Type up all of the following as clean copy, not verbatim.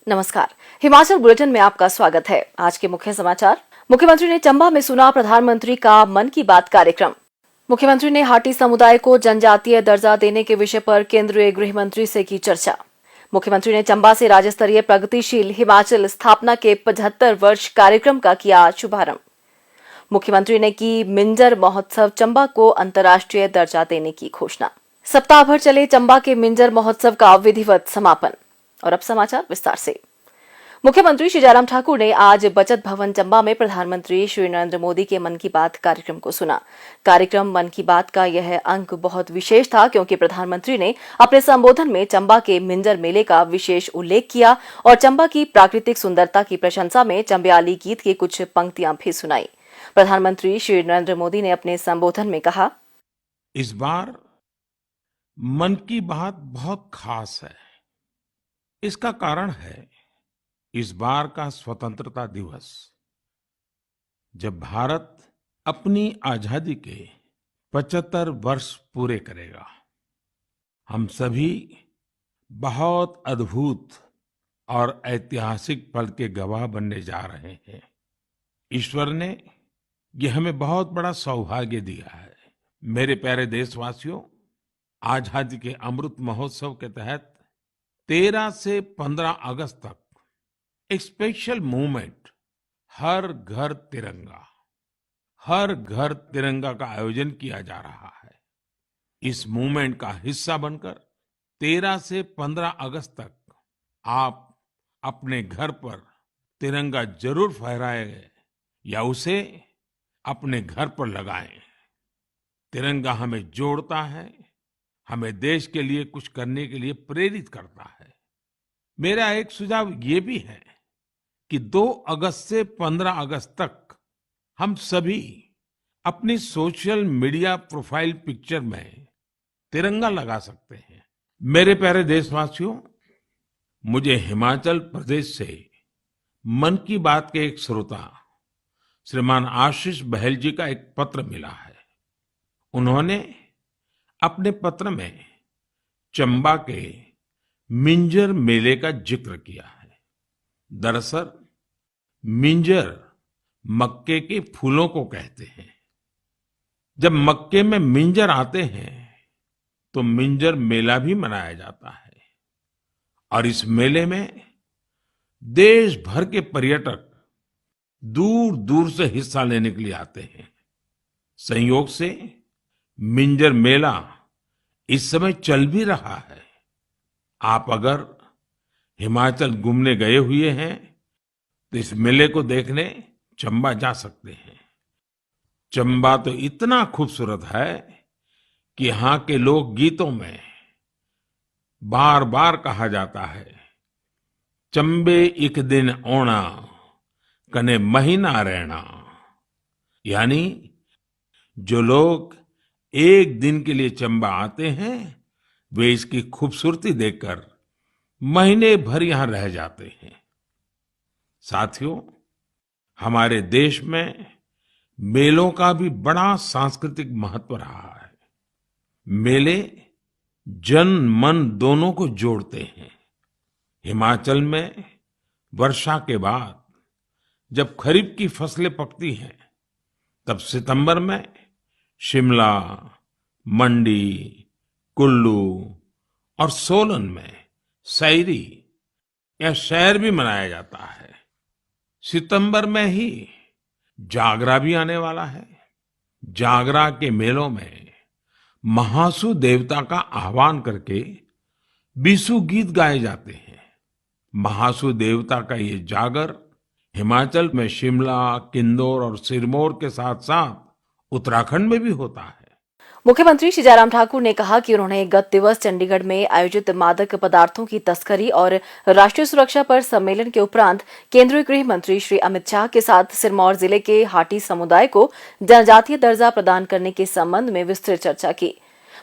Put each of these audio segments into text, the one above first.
नमस्कार। हिमाचल बुलेटिन में आपका स्वागत है। आज के मुख्य समाचार। मुख्यमंत्री ने चंबा में सुना प्रधानमंत्री का मन की बात कार्यक्रम। मुख्यमंत्री ने हाटी समुदाय को जनजातीय दर्जा देने के विषय पर केंद्रीय गृह मंत्री से की चर्चा। मुख्यमंत्री ने चंबा से राज्य स्तरीय प्रगतिशील हिमाचल स्थापना के 75 वर्ष कार्यक्रम का किया शुभारंभ। मुख्यमंत्री ने की मिंजर महोत्सव चंबा को अंतर्राष्ट्रीय दर्जा देने की घोषणा। सप्ताह भर चले चंबा के मिंजर महोत्सव का विधिवत समापन। और अब समाचार विस्तार से। मुख्यमंत्री श्री जयराम ठाकुर ने आज बचत भवन चंबा में प्रधानमंत्री श्री नरेंद्र मोदी के मन की बात कार्यक्रम को सुना। कार्यक्रम मन की बात का यह अंक बहुत विशेष था क्योंकि प्रधानमंत्री ने अपने संबोधन में चंबा के मिंजर मेले का विशेष उल्लेख किया और चंबा की प्राकृतिक सुंदरता की प्रशंसा में चंबयाली गीत की कुछ पंक्तियां भी सुनाई। प्रधानमंत्री श्री नरेंद्र मोदी ने अपने संबोधन में कहा, इस बार मन की बात बहुत खास है। इसका कारण है इस बार का स्वतंत्रता दिवस, जब भारत अपनी आजादी के 75 वर्ष पूरे करेगा। हम सभी बहुत अद्भुत और ऐतिहासिक पल के गवाह बनने जा रहे हैं। ईश्वर ने ये हमें बहुत बड़ा सौभाग्य दिया है। मेरे प्यारे देशवासियों, आजादी के अमृत महोत्सव के तहत 13 से 15 अगस्त तक एक स्पेशल मूवमेंट हर घर तिरंगा का आयोजन किया जा रहा है। इस मूवमेंट का हिस्सा बनकर 13 से 15 अगस्त तक आप अपने घर पर तिरंगा जरूर फहराएं या उसे अपने घर पर लगाएं। तिरंगा हमें जोड़ता है, हमें देश के लिए कुछ करने के लिए प्रेरित करता है। मेरा एक सुझाव ये भी है कि 2 अगस्त से 15 अगस्त तक हम सभी अपनी सोशल मीडिया प्रोफाइल पिक्चर में तिरंगा लगा सकते हैं। मेरे प्यारे देशवासियों, मुझे हिमाचल प्रदेश से मन की बात के एक श्रोता श्रीमान आशीष बहल जी का एक पत्र मिला है। उन्होंने अपने पत्र में चंबा के मिंजर मेले का जिक्र किया है। दरअसल मिंजर मक्के के फूलों को कहते हैं। जब मक्के में मिंजर आते हैं तो मिंजर मेला भी मनाया जाता है और इस मेले में देश भर के पर्यटक दूर दूर से हिस्सा लेने के लिए आते हैं। संयोग से मिंजर मेला इस समय चल भी रहा है। आप अगर हिमाचल घूमने गए हुए हैं तो इस मेले को देखने चंबा जा सकते हैं। चंबा तो इतना खूबसूरत है कि यहाँ के लोक गीतों में बार बार कहा जाता है, चंबे एक दिन ओना कने महीना रहना। यानी जो लोग एक दिन के लिए चंबा आते हैं वे इसकी खूबसूरती देखकर महीने भर यहां रह जाते हैं। साथियों, हमारे देश में मेलों का भी बड़ा सांस्कृतिक महत्व रहा है। मेले जन मन दोनों को जोड़ते हैं। हिमाचल में वर्षा के बाद जब खरीफ की फसलें पकती हैं तब सितंबर में शिमला, मंडी, कुल्लू और सोलन में सैरी या सैर भी मनाया जाता है। सितंबर में ही जागरा भी आने वाला है। जागरा के मेलों में महासू देवता का आह्वान करके बीसू गीत गाए जाते हैं। महासू देवता का ये जागर हिमाचल में शिमला, किन्नौर और सिरमौर के साथ साथ उत्तराखंड में भी होता है। मुख्यमंत्री श्री जयराम ठाकुर ने कहा कि उन्होंने गत दिवस चंडीगढ़ में आयोजित मादक पदार्थों की तस्करी और राष्ट्रीय सुरक्षा पर सम्मेलन के उपरांत केंद्रीय गृह मंत्री श्री अमित शाह के साथ सिरमौर जिले के हाटी समुदाय को जनजातीय दर्जा प्रदान करने के संबंध में विस्तृत चर्चा की।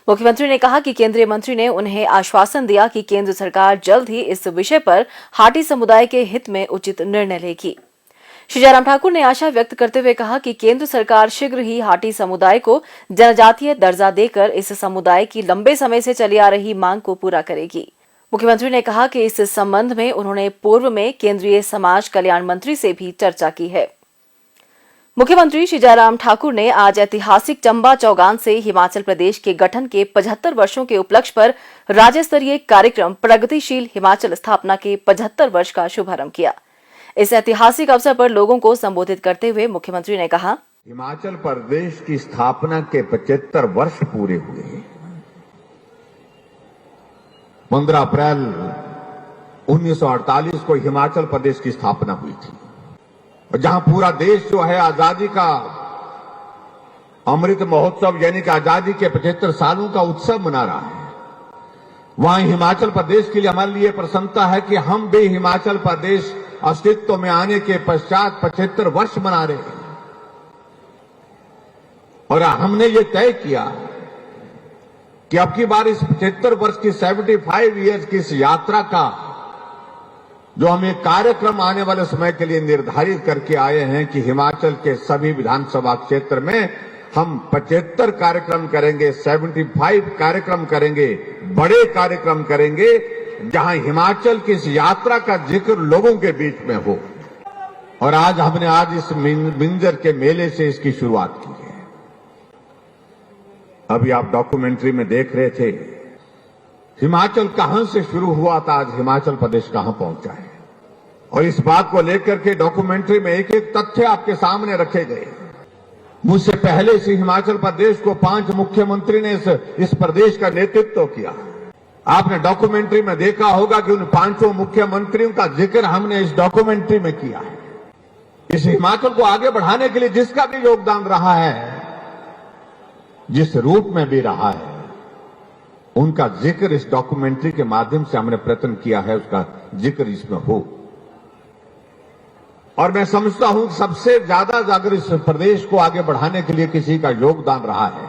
मुख्यमंत्री ने कहा कि केंद्रीय मंत्री ने उन्हें आश्वासन दिया कि केंद्र सरकार जल्द ही इस विषय पर हाटी समुदाय के हित में उचित निर्णय लेगी। श्री जयराम ठाकुर ने आशा व्यक्त करते हुए कहा कि केंद्र सरकार शीघ्र ही हाटी समुदाय को जनजातीय दर्जा देकर इस समुदाय की लंबे समय से चली आ रही मांग को पूरा करेगी। मुख्यमंत्री ने कहा कि इस संबंध में उन्होंने पूर्व में केंद्रीय समाज कल्याण मंत्री से भी चर्चा की है। मुख्यमंत्री श्री जयराम ठाकुर ने आज ऐतिहासिक चंबा चौगान से हिमाचल प्रदेश के गठन के 75 वर्षों के उपलक्ष्य पर राज्य स्तरीय कार्यक्रम प्रगतिशील हिमाचल स्थापना के 75 वर्ष का शुभारंभ किया। इस ऐतिहासिक अवसर पर लोगों को संबोधित करते हुए मुख्यमंत्री ने कहा, हिमाचल प्रदेश की स्थापना के 75 वर्ष पूरे हुए हैं। 15 अप्रैल 1948 को हिमाचल प्रदेश की स्थापना हुई थी और जहां पूरा देश जो है आजादी का अमृत महोत्सव यानी कि आजादी के 75 सालों का उत्सव मना रहा है, वहां हिमाचल प्रदेश के लिए हमारे लिए प्रसन्नता है कि हम भी हिमाचल प्रदेश अस्तित्व में आने के पश्चात 75 वर्ष मना रहे हैं। और हमने ये तय किया कि अब की बार इस 75 वर्ष की 75 इयर्स की इस यात्रा का जो हम एक कार्यक्रम आने वाले समय के लिए निर्धारित करके आए हैं कि हिमाचल के सभी विधानसभा क्षेत्र में हम 75 कार्यक्रम करेंगे, 75 कार्यक्रम करेंगे, बड़े कार्यक्रम करेंगे, जहां हिमाचल की इस यात्रा का जिक्र लोगों के बीच में हो। और हमने आज इस मिंजर के मेले से इसकी शुरुआत की है। अभी आप डॉक्यूमेंट्री में देख रहे थे हिमाचल कहां से शुरू हुआ था, आज हिमाचल प्रदेश कहां पहुंचा है। और इस बात को लेकर के डॉक्यूमेंट्री में एक एक तथ्य आपके सामने रखे गए। मुझसे पहले से हिमाचल प्रदेश को 5 मुख्यमंत्री ने इस प्रदेश का नेतृत्व किया। आपने डॉक्यूमेंट्री में देखा होगा कि उन 5 मुख्यमंत्रियों का जिक्र हमने इस डॉक्यूमेंट्री में किया है। इस हिमाचल को आगे बढ़ाने के लिए जिसका भी योगदान रहा है, जिस रूप में भी रहा है, उनका जिक्र इस डॉक्यूमेंट्री के माध्यम से हमने प्रयत्न किया है, उसका जिक्र इसमें हो। और मैं समझता हूं कि सबसे ज्यादा अगर इस प्रदेश को आगे बढ़ाने के लिए किसी का योगदान रहा है,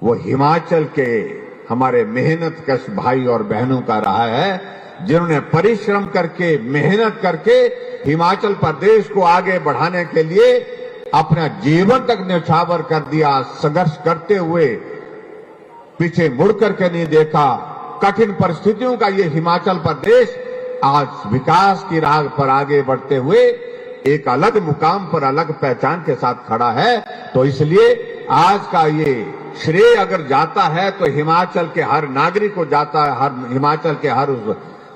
वो हिमाचल के हमारे मेहनतकश भाई और बहनों का रहा है, जिन्होंने परिश्रम करके, मेहनत करके हिमाचल प्रदेश को आगे बढ़ाने के लिए अपना जीवन तक न्यौछावर कर दिया। संघर्ष करते हुए पीछे मुड़ करके नहीं देखा। कठिन परिस्थितियों का ये हिमाचल प्रदेश आज विकास की राह पर आगे बढ़ते हुए एक अलग मुकाम पर, अलग पहचान के साथ खड़ा है। तो इसलिए आज का ये श्रेय अगर जाता है तो हिमाचल के हर नागरिक को जाता है, हर हिमाचल के हर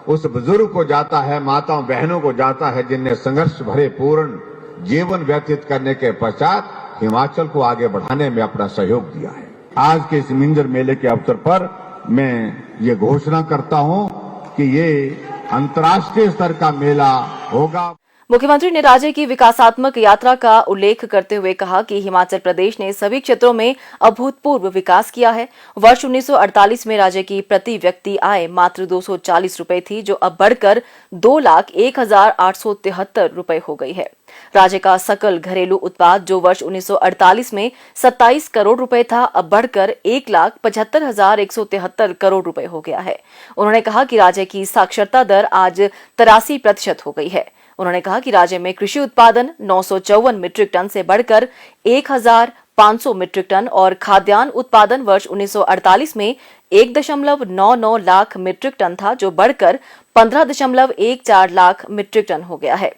उस बुजुर्ग को जाता है, माताओं बहनों को जाता है, जिनने संघर्ष भरे पूर्ण जीवन व्यतीत करने के पश्चात हिमाचल को आगे बढ़ाने में अपना सहयोग दिया है। आज के इस मिंजर मेले के अवसर पर मैं ये घोषणा करता हूं कि ये अंतर्राष्ट्रीय स्तर का मेला होगा। मुख्यमंत्री ने राज्य की विकासात्मक यात्रा का उल्लेख करते हुए कहा कि हिमाचल प्रदेश ने सभी क्षेत्रों में अभूतपूर्व विकास किया है। वर्ष 1948 में राज्य की प्रति व्यक्ति आय मात्र 240 रुपए थी, जो अब बढ़कर 2,01,873 रुपए हो गई है। राज्य का सकल घरेलू उत्पाद जो वर्ष 1948 में 27 करोड़ रुपए था, अब बढ़कर 1,75,173 करोड़ रुपए हो गया है। उन्होंने कहा कि राज्य की साक्षरता दर आज 83% हो गई है। उन्होंने कहा कि राज्य में कृषि उत्पादन 954 मीट्रिक टन से बढ़कर 1,500 मीट्रिक टन और खाद्यान्न उत्पादन वर्ष 1948 में 1.99 लाख मीट्रिक टन था, जो बढ़कर 15.14 लाख मीट्रिक टन हो गया है।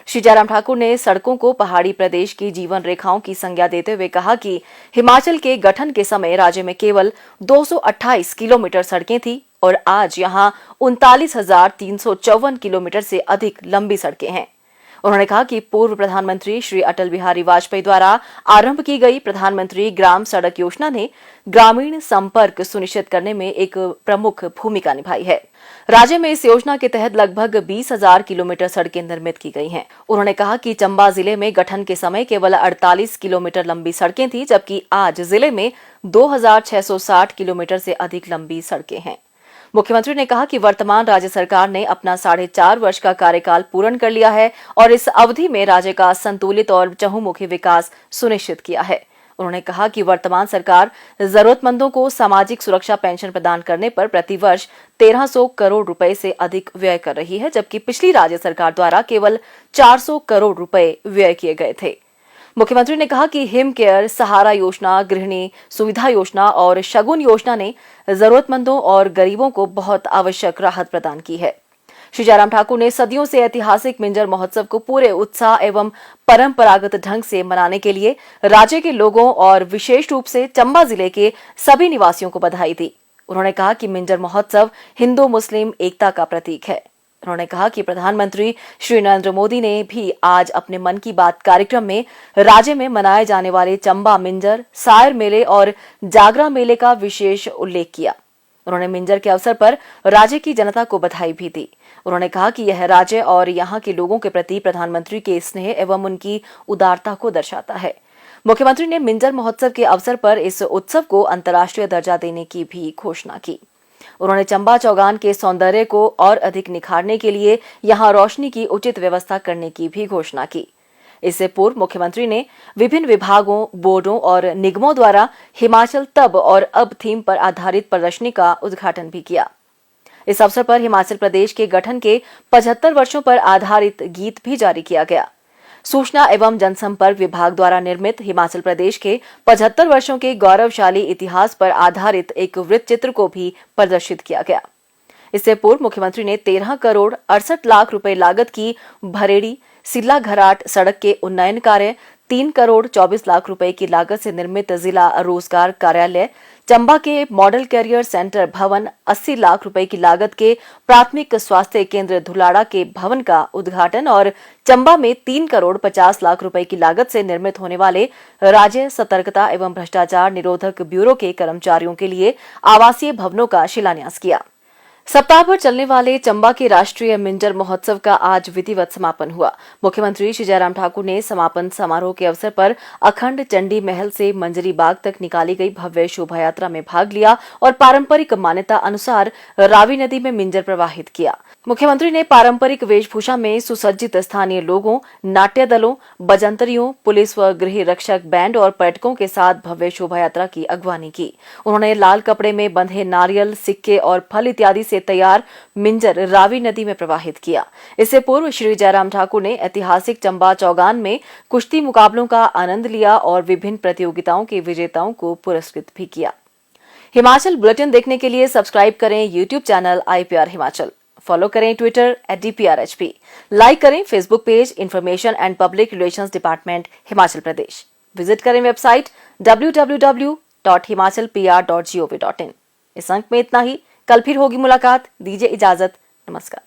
श्री जयराम ठाकुर ने सड़कों को पहाड़ी प्रदेश की जीवन रेखाओं की संज्ञा देते हुए कहा कि हिमाचल के गठन के समय राज्य में केवल 228 किलोमीटर सड़कें थी और आज यहां 39,354 किलोमीटर से अधिक लंबी सड़कें हैं। उन्होंने कहा कि पूर्व प्रधानमंत्री श्री अटल बिहारी वाजपेयी द्वारा आरंभ की गई प्रधानमंत्री ग्राम सड़क योजना ने ग्रामीण संपर्क सुनिश्चित करने में एक प्रमुख भूमिका निभाई है। राज्य में इस योजना के तहत लगभग 20,000 किलोमीटर सड़कें निर्मित की गई हैं। उन्होंने कहा कि चंबा जिले में गठन के समय केवल 48 किलोमीटर लंबी सड़कें थी, जबकि आज जिले में 2,660 किलोमीटर से अधिक लंबी सड़कें हैं। मुख्यमंत्री ने कहा कि वर्तमान राज्य सरकार ने अपना 4.5 वर्ष का कार्यकाल पूर्ण कर लिया है और इस अवधि में राज्य का संतुलित और चहुमुखी विकास सुनिश्चित किया है। उन्होंने कहा कि वर्तमान सरकार जरूरतमंदों को सामाजिक सुरक्षा पेंशन प्रदान करने पर प्रतिवर्ष 1,300 करोड़ रुपए से अधिक व्यय कर रही है, जबकि पिछली राज्य सरकार द्वारा केवल 400 करोड़ रुपए व्यय किए गए थे। मुख्यमंत्री ने कहा कि हिम केयर, सहारा योजना, गृहिणी सुविधा योजना और शगुन योजना ने जरूरतमंदों और गरीबों को बहुत आवश्यक राहत प्रदान की है। श्री जयराम ठाकुर ने सदियों से ऐतिहासिक मिंजर महोत्सव को पूरे उत्साह एवं परंपरागत ढंग से मनाने के लिए राज्य के लोगों और विशेष रूप से चंबा जिले के सभी निवासियों को बधाई दी। उन्होंने कहा कि मिंजर महोत्सव हिंदू मुस्लिम एकता का प्रतीक है। उन्होंने कहा कि प्रधानमंत्री श्री नरेंद्र मोदी ने भी आज अपने मन की बात कार्यक्रम में राज्य में मनाए जाने वाले चंबा मिंजर, सायर मेले और जागरा मेले का विशेष उल्लेख किया। उन्होंने मिंजर के अवसर पर राज्य की जनता को बधाई भी दी। उन्होंने कहा कि यह राज्य और यहाँ के लोगों के प्रति प्रधानमंत्री के स्नेह एवं उनकी उदारता को दर्शाता है। मुख्यमंत्री ने मिंजर महोत्सव के अवसर पर इस उत्सव को अंतर्राष्ट्रीय दर्जा देने की भी घोषणा की। उन्होंने चंबा चौगान के सौंदर्य को और अधिक निखारने के लिए यहाँ रोशनी की उचित व्यवस्था करने की भी घोषणा की। इससे पूर्व मुख्यमंत्री ने विभिन्न विभागों, बोर्डों और निगमों द्वारा हिमाचल तब और अब थीम पर आधारित प्रदर्शनी का उद्घाटन भी किया। इस अवसर पर हिमाचल प्रदेश के गठन के 75 वर्षों पर आधारित गीत भी जारी किया गया। सूचना एवं जनसंपर्क विभाग द्वारा निर्मित हिमाचल प्रदेश के 75 वर्षों के गौरवशाली इतिहास पर आधारित एक वृत्त चित्र को भी प्रदर्शित किया गया। इससे पूर्व मुख्यमंत्री ने 13 करोड़ 68 लाख रुपए लागत की भरेड़ी सिल्ला घराट सड़क के उन्नयन कार्य, 3 करोड़ 24 लाख रुपए की लागत से निर्मित जिला रोजगार कार्यालय, चंबा के मॉडल कैरियर सेंटर भवन, 80 लाख रुपए की लागत के प्राथमिक स्वास्थ्य केंद्र धुलाड़ा के भवन का उद्घाटन और चंबा में 3 करोड़ 50 लाख रुपए की लागत से निर्मित होने वाले राज्य सतर्कता एवं भ्रष्टाचार निरोधक ब्यूरो के कर्मचारियों के लिए आवासीय भवनों का शिलान्यास किया। सप्ताह भर चलने वाले चंबा के राष्ट्रीय मिंजर महोत्सव का आज विधिवत समापन हुआ। मुख्यमंत्री श्री जयराम ठाकुर ने समापन समारोह के अवसर पर अखंड चंडी महल से मंजरी बाग तक निकाली गई भव्य शोभा यात्रा में भाग लिया और पारंपरिक मान्यता अनुसार रावी नदी में मिंजर प्रवाहित किया। मुख्यमंत्री ने पारंपरिक वेशभूषा में सुसज्जित स्थानीय लोगों, नाट्य दलों, बजंतरियों, पुलिस व गृह रक्षक बैंड और पर्यटकों के साथ भव्य शोभा यात्रा की अगवानी की। उन्होंने लाल कपड़े में बंधे नारियल, सिक्के और फल इत्यादि से तैयार मिंजर रावी नदी में प्रवाहित किया। इससे पूर्व श्री जयराम ठाकुर ने ऐतिहासिक चंबा चौगान में कुश्ती मुकाबलों का आनंद लिया और विभिन्न प्रतियोगिताओं के विजेताओं को पुरस्कृत भी किया। हिमाचल बुलेटिन देखने के लिए सब्सक्राइब करें YouTube channel IPR Himachal, follow करें ट्विटर @DPRHP, लाइक करें Facebook page information and public relations department Himachal Pradesh, visit करें वेबसाइट www.himachalpr.gov.in। इस अंक में इतना ही। कल फिर होगी मुलाकात। दीजिए इजाजत। नमस्कार।